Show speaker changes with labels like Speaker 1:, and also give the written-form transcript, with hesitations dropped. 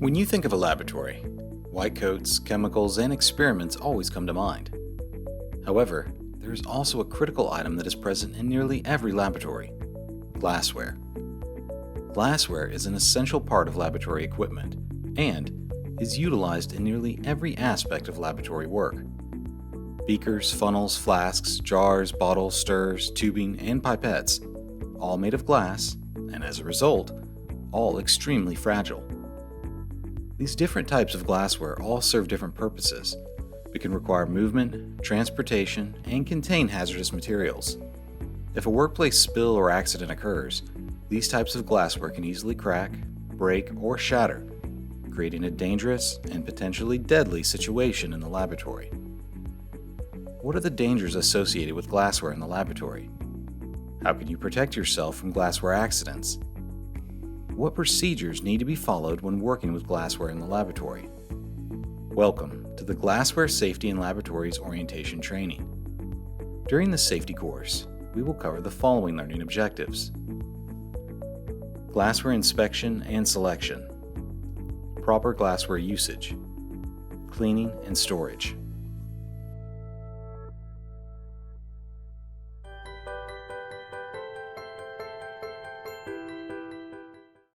Speaker 1: When you think of a laboratory, white coats, chemicals, and experiments always come to mind. However, there is also a critical item that is present in nearly every laboratory: glassware. Glassware is an essential part of laboratory equipment and is utilized in nearly every aspect of laboratory work. Beakers, funnels, flasks, jars, bottles, stirrers, tubing, and pipettes, all made of glass, and as a result, all extremely fragile. These different types of glassware all serve different purposes, but can require movement, transportation, and contain hazardous materials. If a workplace spill or accident occurs, these types of glassware can easily crack, break, or shatter, creating a dangerous and potentially deadly situation in the laboratory. What are the dangers associated with glassware in the laboratory? How can you protect yourself from glassware accidents? What procedures need to be followed when working with glassware in the laboratory? Welcome to the Glassware Safety in Laboratories Orientation Training. During this safety course, we will cover the following learning objectives: glassware inspection and selection, proper glassware usage, cleaning and storage,